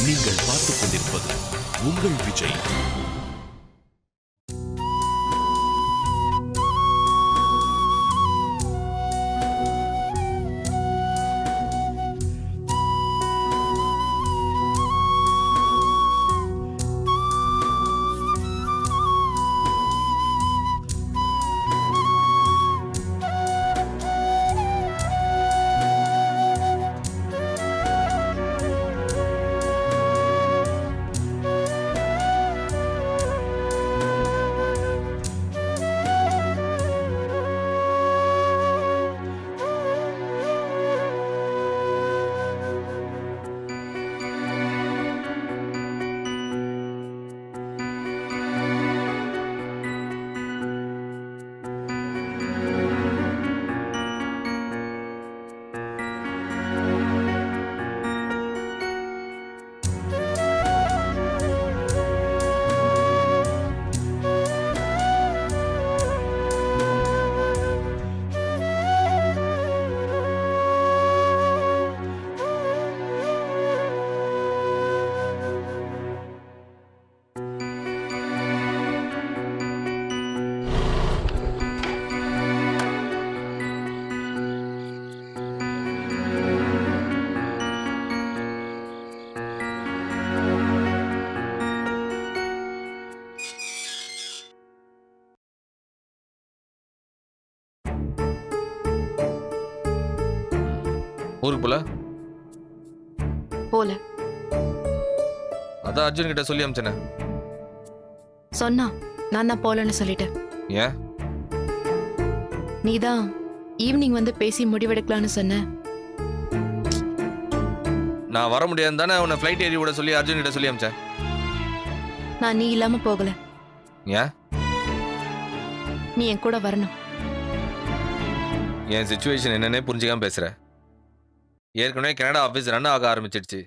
நீங்கள் பார்த்துக் கொண்டிருப்பது உங்கள் விஜய். ஊருக்கு போல போல. அதான் அர்ஜுன் கிட்ட சொல்லி அமிச்சனே. சொன்னா நான் தான் போலன்னு சொல்லிட்டேன். ஏன்? நீதான் ஈவினிங் வந்து பேசி முடிவெடுக்கலான்னு சொன்ன. நான் வர முடியாது தானே உன்னை ஃப்ளைட் ஏறி விட சொல்லி அர்ஜுன் கிட்ட சொல்லி அமிச்சேன். நான் நீ இல்லாம போகல. ஏன்? நீ என் கூட வரணும். என் சிச்சுவேஷன் என்னன்னே புரிஞ்சுக்காம பேசுற. ஏற்கனவே கனடா ஆஃபீஸ் ரன் ஆக ஆரம்பிச்சிடுச்சு.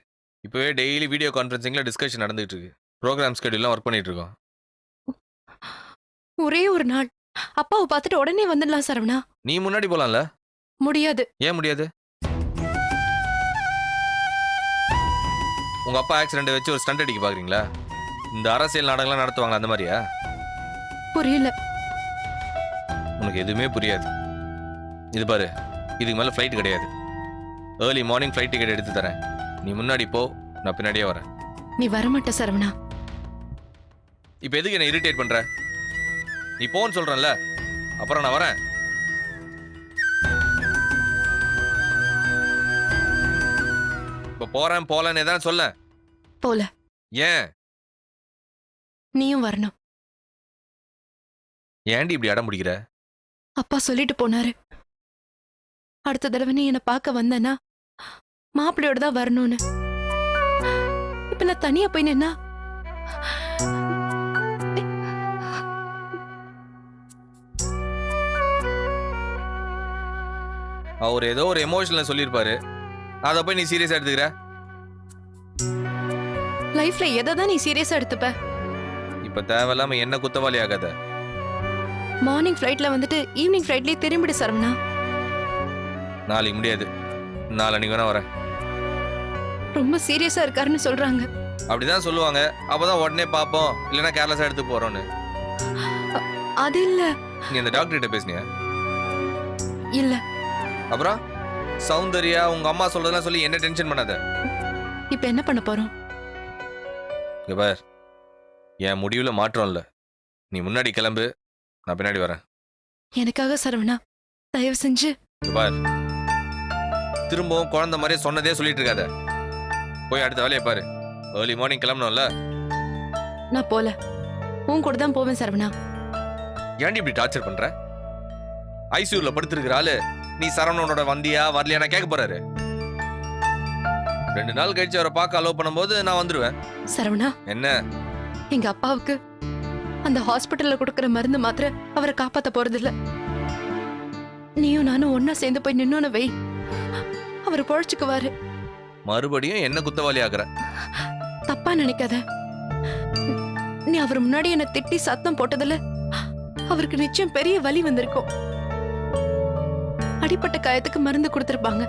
இப்போவே டெய்லி வீடியோ கான்ஃபரன்சிங்கில் டிஸ்கஷன் நடந்துகிட்டு இருக்கு. ப்ரோக்ராம் ஸ்கெடியூலாம் ஒர்க் பண்ணிட்டு இருக்கோம். ஒரே ஒரு நாள் அப்பாவை பார்த்துட்டு உடனே வந்துடலாம் சரவணா. நீ முன்னாடி போலாம்ல? முடியாது. ஏன் முடியாது? உங்க அப்பா ஆக்சிடென்ட் வச்சு ஒரு ஸ்டண்ட் அடிக்க பாக்குறீங்களா? இந்த அரசியல் நாடகம்லாம் நடத்துவாங்க அந்த மாதிரியா? புரியல. உனக்கு எதுவுமே புரியாது. இது பாரு, இதுக்கு மேலே ஃப்ளைட் கிடையாது. ஏர்லி மார்னிங் ஃப்ளைட் டிக்கெட் எடுத்து தரேன். நீ முன்னாடி போ, நான் பின்னாடியே வரேன். நீ வரமாட்ட சரவணா. இப்போ எதுக்கு என்ன இரிட்டேட் பண்ற? நீ போன்னு சொல்றேன்ல, அப்புறம் நான் வரேன். இப்போ போறேன் போலன்னு தான் சொல்ல. போல. ஏன்? நீயும் வரணும். ஏன்டி இப்படி அடம் பிடிக்கிற? அப்பா சொல்லிட்டு போனாரு, அடுத்த தடவை நீ என்னை பார்க்க வந்தனா மாப்பிள்ளையோட தான் வரணும்னு. இப்ப நான் தனியா போய் நின்னா அவர் ஏதோ ஒரு எமோஷனல் சொல்லியிருப்பாரு, அதை போய் நீ சீரியஸா எடுத்துக்கிற. லைஃப்ல எதை தான் நீ சீரியஸா எடுத்துப்ப? இப்ப தேவையில்லாம என்ன குத்தவாளி ஆகாத. மார்னிங் ஃபிளைட்ல வந்துட்டு ஈவினிங் ஃபிளைட்லயே திரும்பிடு சரவணா. நாளைக்கு முடியாது, நாளைக்கு வேணா வரேன். ரொம்ப சீரியஸா இருக்காருன்னு சொல்றாங்க. அப்படிதான் சொல்லுவாங்க. அப்பதான் உடனே பாப்போம், இல்லைன்னா கேர்லஸா எடுத்து போறோம்னு. அது இல்ல. நீ அந்த டாக்டர் கிட்ட பேசுனியா? இல்ல. அப்புறம் சௌந்தர்யா உங்க அம்மா சொல்றதெல்லாம் சொல்லி என்ன டென்ஷன் பண்ணாத. இப்ப என்ன பண்ண போறோம்? இங்க பார், என் முடிவுல மாற்றம் இல்ல. நீ முன்னாடி கிளம்பு, நான் பின்னாடி வரேன். எனக்காக சரவணா, தயவு செஞ்சு. இங்க பார், திரும்பவும் குழந்தை மாதிரியே சொன்னதே சொல்லிட்டு இருக்காத. போய் அடுத்த வேலையை பாரு. ஏர்லி மார்னிங் கிளம்பணும்ல. நான் போல. உன் கூட தான் போவேன் சரவணா. ஏன்டி இப்படி டார்ச்சர் பண்ற? ஐசியூல படுத்திருக்கிற ஆளு நீ சரவணனோட வந்தியா வரலையா நான் கேட்க போறாரு. 2 நாள் கழிச்சு அவரை பார்க்க அலோவ் பண்ணும்போது நான் வந்துருவேன். சரவணா, என்ன? எங்க அப்பாவுக்கு அந்த ஹாஸ்பிட்டல்ல கொடுக்கற மருந்து மாத்திர அவரை காப்பாத்த போறது இல்ல. நீயும் நானும் ஒன்னா சேர்ந்து போய் நின்னோன்னு வை, அவர் பொழைச்சுக்குவாரு. மறுபடியும் என்ன குத்தவாளி ஆகுற? தப்பா நினைக்காத. நீ அவர் முன்னாடி என்ன திட்டி சத்தம் போட்டதுல அவருக்கு நிச்சயம் பெரிய வலி வந்திருக்கும். அடிப்பட்ட காயத்துக்கு மருந்து கொடுத்திருப்பாங்க.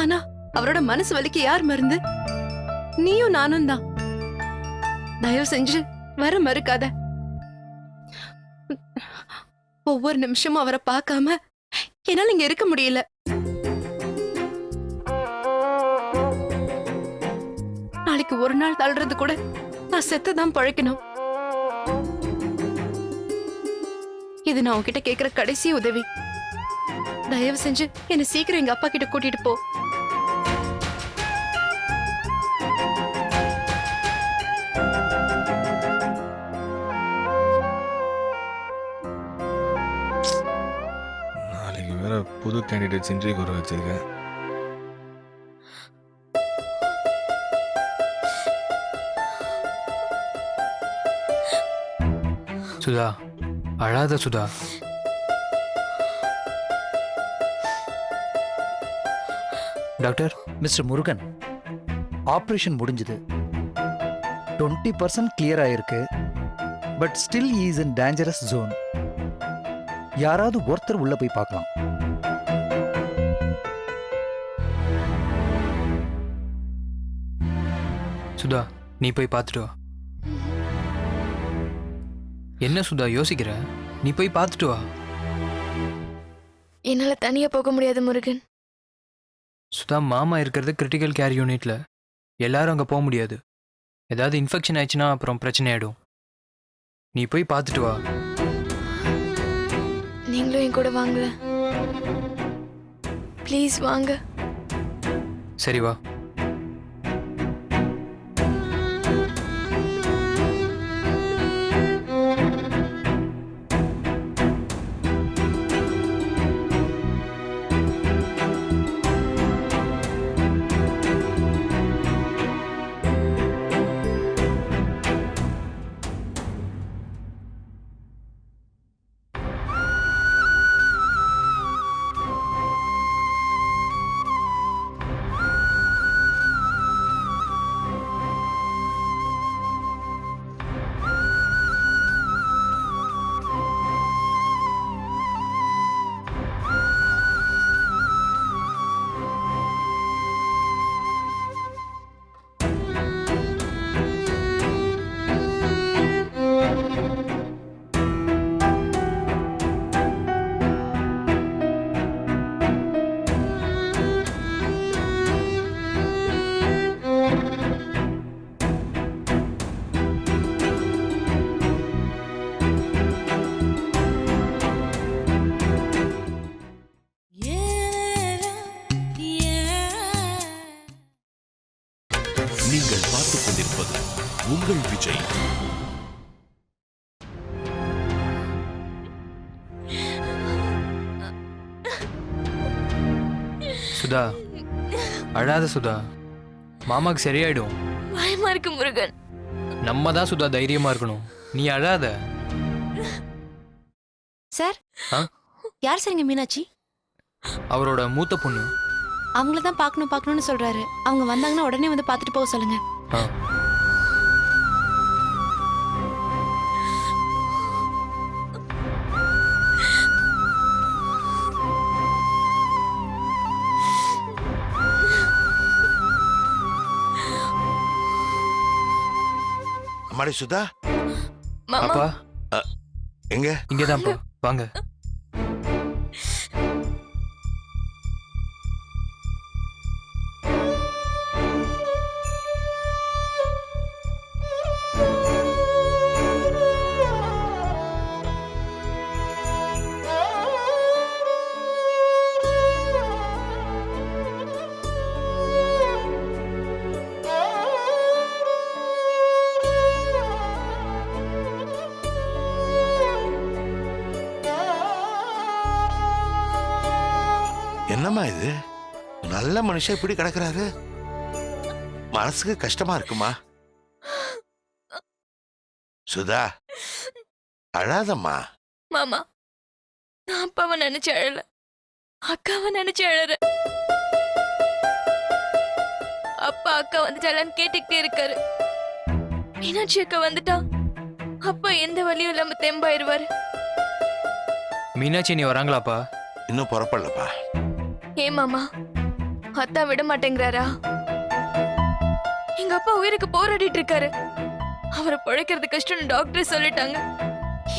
ஆனா அவரோட மனசு வலிக்கு யார் மருந்து? நீயும் நானும் தான். தயவு செஞ்சு வர மறுக்காத. ஒவ்வொரு நிமிஷமும் அவரை பார்க்காம என்னால இங்க இருக்க முடியல. நாளைக்கு ஒரு நாள் தள்ளுறது கூட நான் செத்துதான் பழைக்கணும். இது நான் உன்கிட்ட கேக்குற கடைசி உதவி. தயவு செஞ்சு என்னை சீக்கிரம் எங்க அப்பா கிட்ட கூட்டிட்டு போ. நாளைக்கு வேற புது கேண்டிடேட்ஸ் இன்டர்வியூ வர வச்சிருக்கேன். சுதா, அழாத Sudha. Doctor, mister Murugan, operation முடிஞ்சது. 20% கிளியர் ஆயிருக்கு. But still is in dangerous zone. யாராவது ஒருத்தர் உள்ள போய் பார்க்கலாம். சுதா, நீ போய் பார்த்துட்டு வா. என்ன சுதா யோசிக்கிற? நீ போய் பார்த்துட்டு வா. என்னால தனியா போக முடியாது முருகன். சுதா, மாமா இருக்கிறது கிரிட்டிக்கல் கேர் யூனிட்ல. எல்லாரும் அங்கே போக முடியாது. ஏதாவது இன்ஃபெக்ஷன் ஆயிடுச்சுன்னா அப்புறம் பிரச்சனை ஆயிடும். நீ போய் பார்த்துட்டு வா. நீங்களும் என் கூட வாங்கல. ப்ளீஸ் வாங்க. சரி வா. நீங்கள் பார்த்துக் கொண்டிருப்பது உங்கள் விஜய். சுதா, அழாத சுதா. மாமாக்கு சரியாயிடும். பயமா இருக்கு முருகன். நம்ம தான் சுதா தைரியமா இருக்கணும். நீ அழாத. சார், ஆ? யார் சரிங்க மீனாட்சி? அவரோட மூத்த பொண்ணு. அவங்கள தான் பார்க்கணும்னு சொல்றாரு. அவங்க வந்தாங்கன்னா உடனே வந்து பார்த்துட்டு போக சொல்லுங்க. ஆ. அம்மாடி சுதா, மாமா, அப்பா எங்க? இங்கதான்ப்பா, வாங்க. என்னம்மா இது? நல்ல மனுஷன் இப்படி கிடக்குறாரு. மனசுக்கு கஷ்டமா இருக்குமா? சுதா, அழாதம்மா. மாமா, நான் அப்பாவை நினைச்சு அழல, அக்காவை நினைச்சு அழற. அப்பா அக்கா வந்துட்டாளான்னு கேட்டுக்கிட்டே இருக்காரு. மீனாட்சி அக்கா வந்துட்டா அப்பா எந்த வழியும் இல்லாம தெம்பாயிருவாரு. மீனாட்சி நீ வராங்களாப்பா? இன்னும் புறப்படலப்பா. ஏ மாமா, அத்தா விட மாட்டேங்கிறாரா? எங்க அப்பா உயிருக்கு போராடிட்டு இருக்காரு. அவரை பிழைக்கிறது கஷ்டம்னு டாக்டர் சொல்லிட்டாங்க.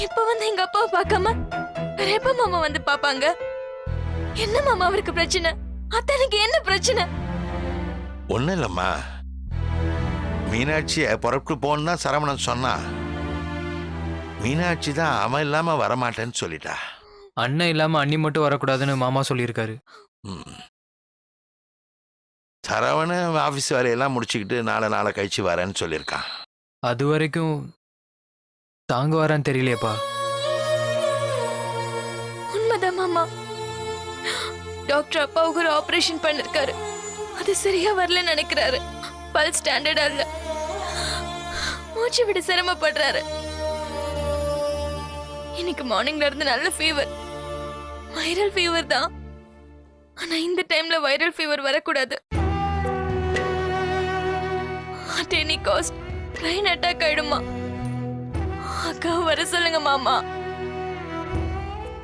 இப்ப வந்து எங்க அப்பாவை பார்க்காம வேற எப்ப மாமா வந்து பாப்பாங்க? என்ன மாமா அவருக்கு பிரச்சனை? அத்தனுக்கு என்ன பிரச்சனை? ஒன்றும் இல்லைம்மா, மீனாட்சியை புறப்பட்டு போன்னு தான் சரவணன் சொன்னா. மீனாட்சி தான் அவன் இல்லாம வரமாட்டேன்னு சொல்லிட்டா. அண்ணன் இல்லாமல் அண்ணி மட்டும் வரக்கூடாதுன்னு மாமா சொல்லியிருக்காரு. ம். சரவணன் ஆஃபீஸ் வேலையெல்லாம் முடிச்சுக்கிட்டு நாளை கழிச்சு வரேன்னு சொல்லியிருக்கான். அது வரைக்கும் தாங்க வரான்னு தெரியலையேப்பா. உண்மைதான் மாமா. டாக்டர் அப்பாவுக்கு ஒரு ஆபரேஷன் பண்ணிருக்காரு. அது சரியா வரலன்னு நினைக்கிறாரு. பல் ஸ்டாண்டர்டா இல்ல. மூச்சு விட சிரமப்படுறாரு. இன்னைக்கு மார்னிங்ல இருந்து நல்ல ஃபீவர். வைரல் ஃபீவர் தான். ஆனா இந்த டைம்ல வைரல் ஃபீவர் வரக்கூடாது. At any cost brain attack ஆயிடுமா? அக்கா வர சொல்லுங்க மாமா.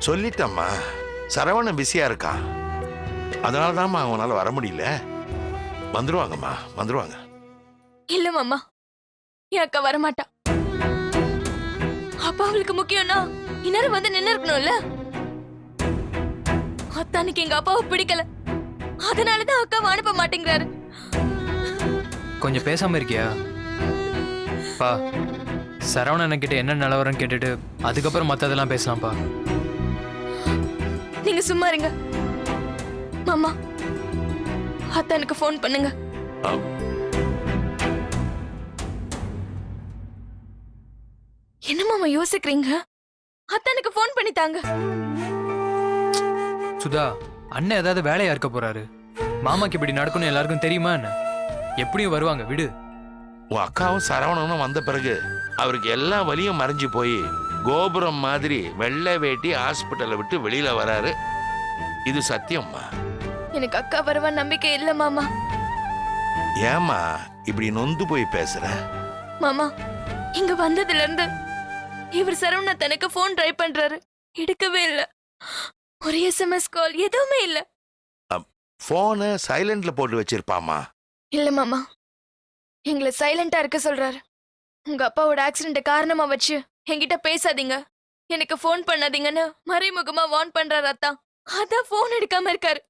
சொல்லிட்டம்மா, சரவணன் பிஸியா இருக்கான். அதனால தான்மா அவனால வர முடியல. வந்துருவாங்கம்மா, வந்துருவாங்க. இல்ல மாமா, என் அக்கா வரமாட்டா. அப்பா அவளுக்கு முக்கியம்னா இந்நேரம் வந்து நின்னு இருக்கணும்ல. அத்தானுக்கு எங்க அப்பாவை பிடிக்கல. அதனாலதான் அக்காவை அனுப்ப மாட்டேங்கிறாரு. கொஞ்சம் பேசாமல் இருக்கியா? பா, சரவணன் கிட்ட என்ன நிலவரம்னு கேட்டுட்டு அதுக்கப்புறம் மற்றதெல்லாம் பேசலாம்ப்பா. நீங்க சும்மா இருங்க மாமா. அத்தானுக்கு ஃபோன் பண்ணுங்க. என்ன மாமா யோசிக்கிறீங்க? அத்தானுக்கு ஃபோன் பண்ணி தாங்க. சுதா, அண்ணன் ஏதாவது வேலையா இருக்க போறாரு. மாமாக்கு இப்படி நடக்கும்னு எல்லாருக்கும் தெரியுமா என்ன? எப்படியும் வருவாங்க, விடு. உன் அக்காவும் சரவணனும் வந்த பிறகு அவருக்கு எல்லா வலியும் மறைஞ்சு போய் கோபுரம் மாதிரி வெள்ளை வேட்டி ஹாஸ்பிட்டலை விட்டு வெளியில வராரு. இது சத்தியம்மா. எனக்கு அக்கா வரவா நம்பிக்கை இல்ல மாமா. ஏம்மா இப்படி நொந்து போய் பேசுற? மாமா, இங்க வந்ததுல இருந்து இவர் சரவணா தனக்கு போன் ட்ரை பண்றாரு. எடுக்கவே இல்ல. ஒரு SMS கால் எதுவுமே இல்ல. போனை சைலண்ட்ல போட்டு வச்சிருப்பாமா. இல்ல மாமா, எங்களை சைலண்டா இருக்க சொல்றாரு. உங்க அப்பாவோட ஆக்சிடென்ட் காரணமா வச்சு என்கிட்ட பேசாதீங்க, எனக்கு போன் பண்ணாதீங்கன்னு மறைமுகமா வார்ன் பண்றாரு அத்தா. அதான் போன் எடுக்காம இருக்காரு.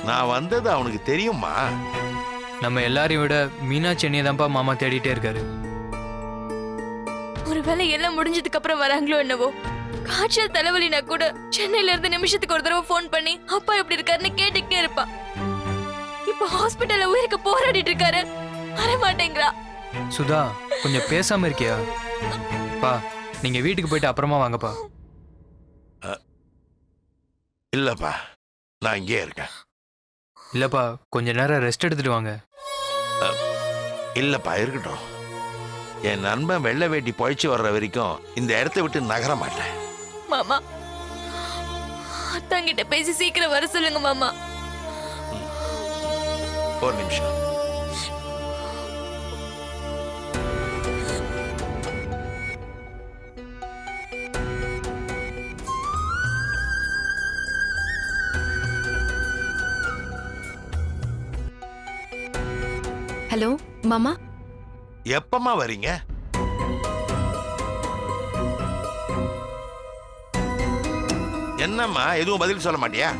நான் வந்தது அவனுக்கு தெரியுமா? நம்ம எல்லாரையும் விட மீனாட்சி அண்ணியை தான்ப்பா மாமா தேடிட்டே இருக்காரு. ஒருவேளை எல்லாம் முடிஞ்சதுக்கு அப்புறம் வராங்களோ என்னவோ. காய்ச்சல் தலைவலினா கூட சென்னையில இருந்து நிமிஷத்துக்கு ஒரு தடவை போன் பண்ணி அப்பா எப்படி இருக்காருன்னு கேட்டுக்கிட்டே இருப்பா. இப்ப ஹாஸ்பிட்டல்ல உயிருக்கு போராடிட்டு இருக்காரு, வர மாட்டேங்கிறா. சுதா, கொஞ்சம் பேசாம இருக்கியா? பா, நீங்க வீட்டுக்கு போயிட்டு அப்புறமா வாங்கப்பா. இல்லப்பா, நான் இங்கே இருக்கேன். இல்லப்பா, கொஞ்ச நேரம் ரெஸ்ட் எடுத்துட்டு வாங்க. இல்லப்பா, இருக்கட்டும். என் நண்பன் வெள்ளை வேட்டி பொழைச்சு வர்ற வரைக்கும் இந்த இடத்த விட்டு நகர மாட்டேன். மாமா, அத்தாங்கிட்ட பேசி சீக்கிரம் வர சொல்லுங்க மாமா. ஒரு நிமிஷம். ஹலோ மாமா. எப்பமா வரீங்க? என்னம்மா எதுவும் பதில் சொல்ல மாட்டியா?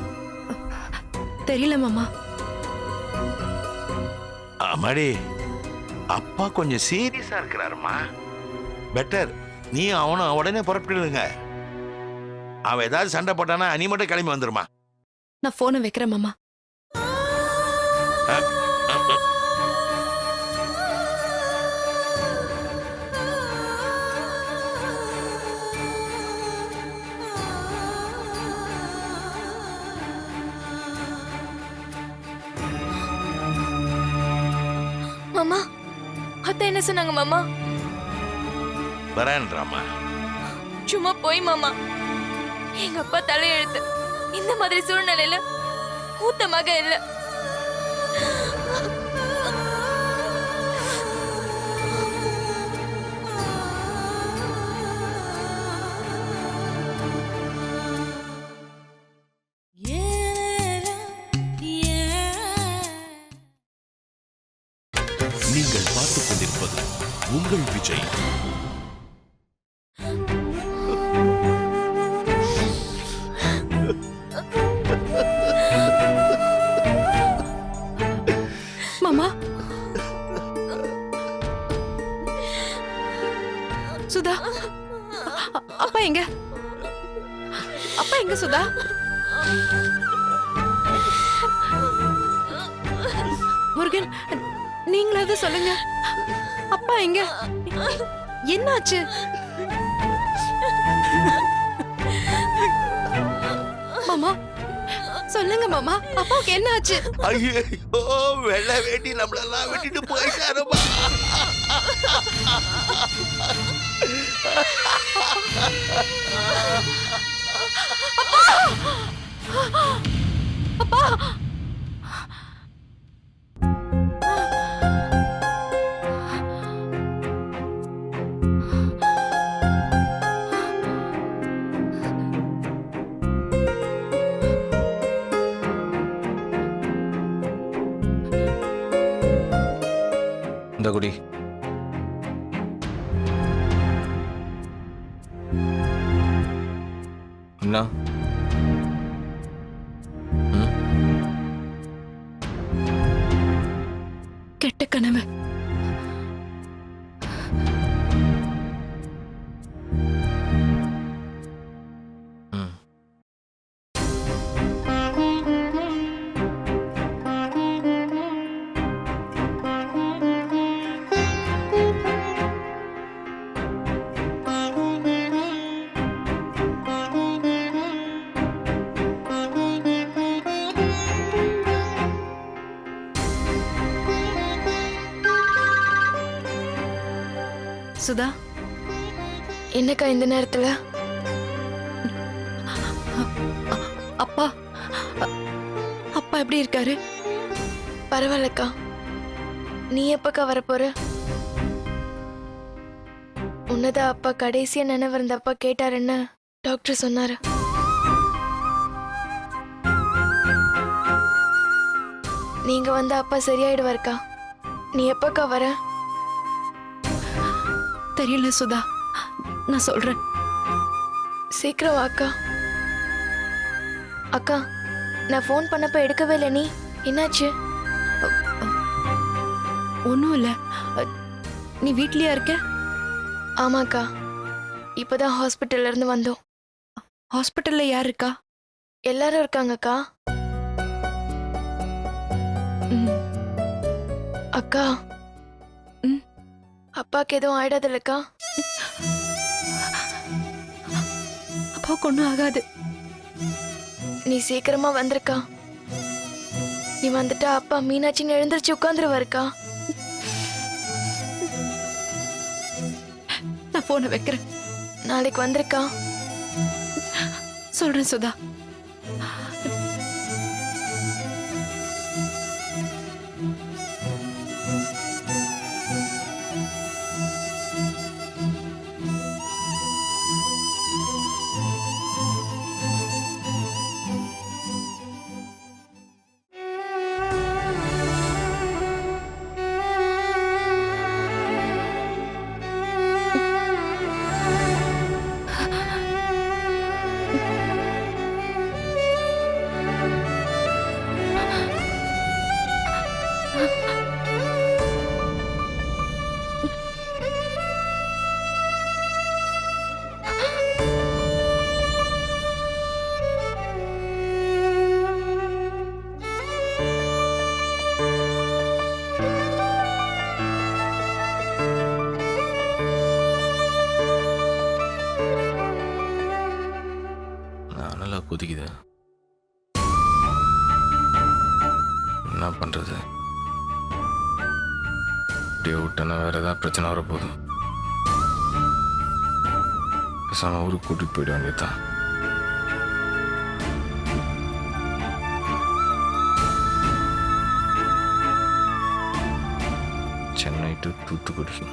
தெரியல மாமா. அம்மாடி, அப்பா கொஞ்சம் சீரியஸா இருக்கிறாருமா. பெட்டர் நீ அவனும் உடனே புறப்பட்டுடுங்க. அவன் ஏதாவது சண்டை போட்டானா நீ மட்டும் கிளம்பி வந்துருமா. நான் போனை வைக்கிறேன் மாமா. மாமா, அத்தை என்ன சொன்னாங்க மாமா? வரேன்றாமா. சும்மா போய் மாமா. எங்க அப்பா தலையெழுத்து. இந்த மாதிரி சூழ்நிலையில மூத்த மக இல்ல. நீங்கள் பார்த்துக் கொண்டிருப்பது உங்கள் விஜய். மாமா, சுதா, அப்பா எங்க? அப்பா எங்க சுதா? முருகன், நீங்களாவது சொல்லுங்க, அப்பா எங்க? என்னாச்சு? மாமா சொல்லுங்க மாமா, அப்பாவுக்கு என்ன ஆச்சு? ஐயோ, வெள்ளை வேட்டி நம்மளெல்லாம் வெட்டிட்டு போயிட்டாருமா. அப்பா! இந்த குடி. என்ன? கெட்ட கனவு. ம். சுதா, என்னக்கா இந்த நேரத்துல? அப்பா அப்பா எப்படி இருக்காரு? பரவாயில்லக்கா. நீ எப்பக்கா வரப்போற? உன்னதான் அப்பா கடைசியா நினைவு இருந்தப்பா கேட்டாருன்னு டாக்டர் சொன்னாரு. நீங்க வந்து அப்பா சரியாயிடுவாருக்கா. நீ எப்பக்கா வர? தெரியல சுதா, நான் சொல்றேன். சீக்கிரம் வா அக்கா. அக்கா, நான் ஃபோன் பண்ணப்ப எடுக்கவே இல்லை. நீ என்னாச்சு? ஒன்றும் இல்லை. நீ வீட்லயா இருக்க? ஆமாக்கா, இப்பதான் ஹாஸ்பிட்டல்ல இருந்து வந்தோம். ஹாஸ்பிட்டல்ல யார் இருக்கா? எல்லாரும் இருக்காங்கக்கா. ம். அக்கா, ம். அப்பாக்கு எதுவும் ஆயிடாதுல்லக்கா? அப்பாவுக்கு ஒன்றும் ஆகாது. நீ சீக்கிரமா வந்திருக்கா. நீ வந்துட்டா அப்பா மீனாட்சின்னு எழுந்திருச்சு உட்காந்துருவாருக்கா. நான் போனை வைக்கிறேன். நாளைக்கு வந்திருக்கா. சொல்றேன் சுதா. கொதிக்குது. என்ன பண்றது? இப்படியே விட்டேன்னா வேற ஏதாவது பிரச்சனை வரப்போகுது. பேசாம ஊருக்கு கூட்டிட்டு போயிட வேண்டியதுதான். சென்னை டு தூத்துக்குடி.